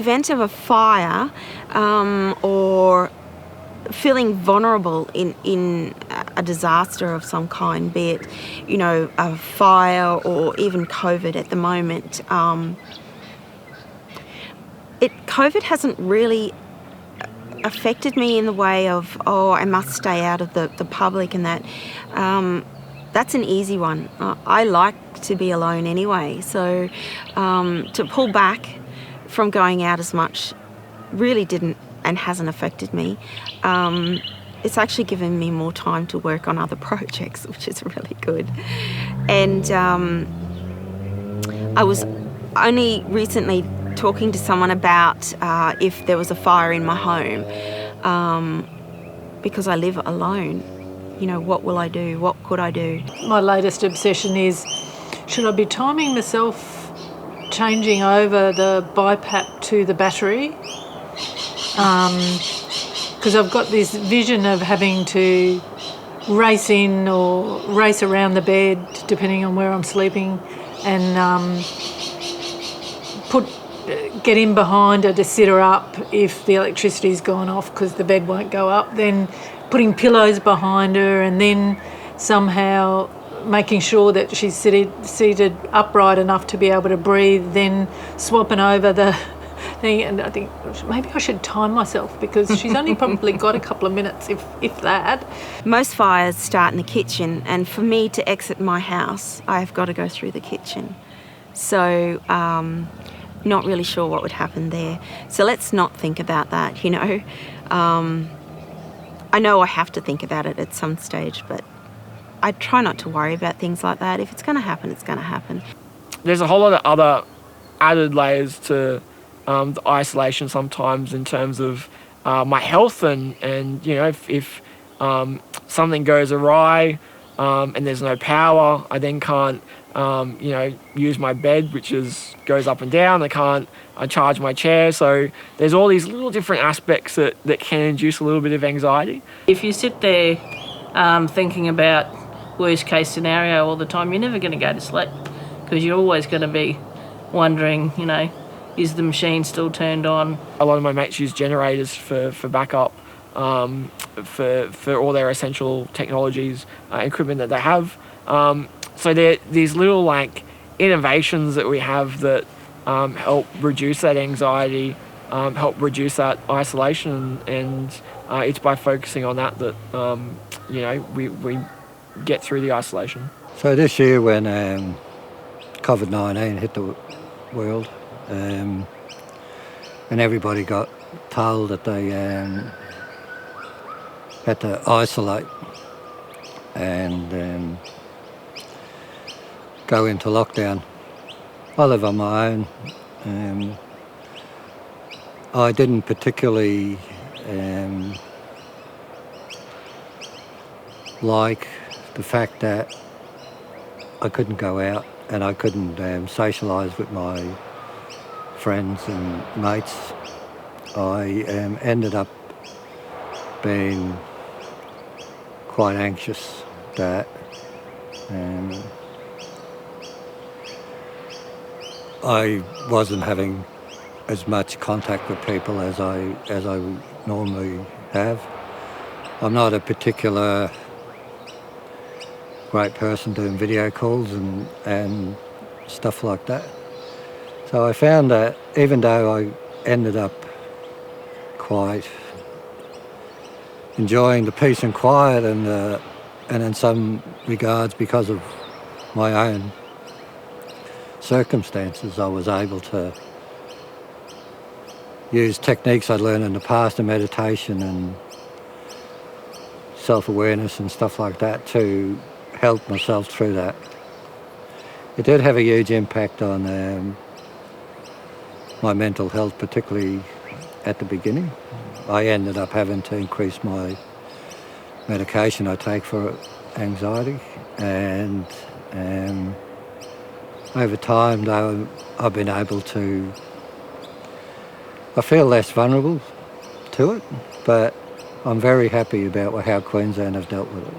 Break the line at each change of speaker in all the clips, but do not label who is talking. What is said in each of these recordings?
event of a fire or feeling vulnerable in a disaster of some kind, be it, you know, a fire or even COVID at the moment, COVID hasn't really affected me in the way of, oh, I must stay out of the public and that. That's an easy one. I like to be alone anyway, so to pull back from going out as much really didn't and hasn't affected me. It's actually given me more time to work on other projects, which is really good. And I was only recently talking to someone about if there was a fire in my home, because I live alone. You know, what will I do? What could I do?
My latest obsession is, should I be timing myself changing over the BiPAP to the battery? Because I've got this vision of having to race in or race around the bed, depending on where I'm sleeping, and get in behind her to sit her up if the electricity's gone off because the bed won't go up, then putting pillows behind her, and then somehow making sure that she's seated upright enough to be able to breathe, then swapping over the thing. And I think maybe I should time myself because she's only probably got a couple of minutes, if that.
Most fires start in the kitchen, and for me to exit my house, I've got to go through the kitchen. So not really sure what would happen there. So let's not think about that, you know. I know I have to think about it at some stage, but I try not to worry about things like that. If it's going to happen, it's going to happen.
There's a whole lot of other added layers to the isolation sometimes in terms of my health and you know, if something goes awry and there's no power, I then can't you know, use my bed, which goes up and down. I charge my chair. So there's all these little different aspects that can induce a little bit of anxiety.
If you sit there thinking about worst case scenario all the time, you're never going to go to sleep because you're always going to be wondering, you know, is the machine still turned on?
A lot of my mates use generators for backup, for all their essential technologies, equipment that they have. So these little like innovations that we have that help reduce that anxiety, help reduce that isolation, and it's by focusing on that you know, we get through the isolation.
So this year when COVID-19 hit the world, and everybody got told that they had to isolate and go into lockdown. I live on my own. I didn't particularly like the fact that I couldn't go out and I couldn't socialise with my friends and mates. I ended up being quite anxious that I wasn't having as much contact with people as I normally have. I'm not a particular great person doing video calls and stuff like that. So I found that even though I ended up quite enjoying the peace and quiet and in some regards because of my own circumstances, I was able to use techniques I'd learned in the past in meditation and self-awareness and stuff like that to help myself through that. It did have a huge impact on my mental health, particularly at the beginning. I ended up having to increase my medication I take for anxiety, and over time though I've been able to, I feel less vulnerable to it, but I'm very happy about how Queensland have dealt with it.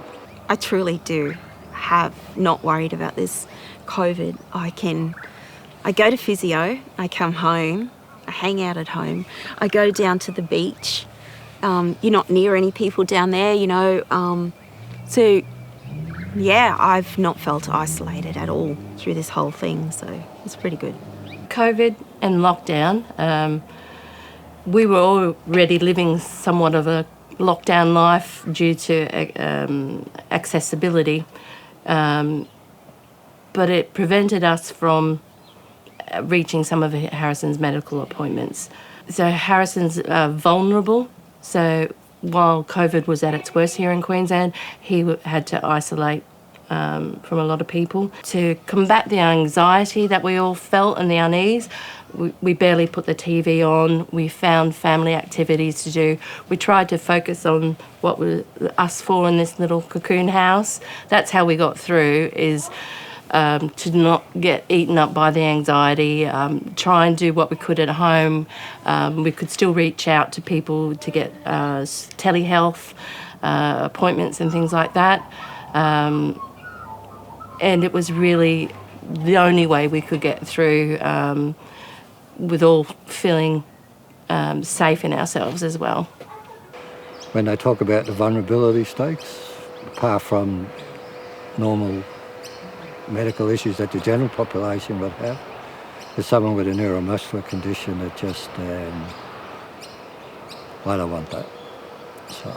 I truly do have not worried about this COVID. I go to physio, I come home, I hang out at home. I go down to the beach. You're not near any people down there, you know. So, yeah, I've not felt isolated at all through this whole thing, so it's pretty good.
COVID and lockdown, we were already living somewhat of a lockdown life due to accessibility, but it prevented us from reaching some of Harrison's medical appointments. So Harrison's vulnerable, so while COVID was at its worst here in Queensland, he had to isolate from a lot of people. To combat the anxiety that we all felt and the unease, we barely put the TV on. We found family activities to do. We tried to focus on what was us four in this little cocoon house. That's how we got through, is to not get eaten up by the anxiety, try and do what we could at home. We could still reach out to people to get telehealth appointments and things like that. And it was really the only way we could get through, with all feeling safe in ourselves as well.
When they talk about the vulnerability stakes, apart from normal medical issues that the general population would have, there's someone with a neuromuscular condition that just, I don't want that. So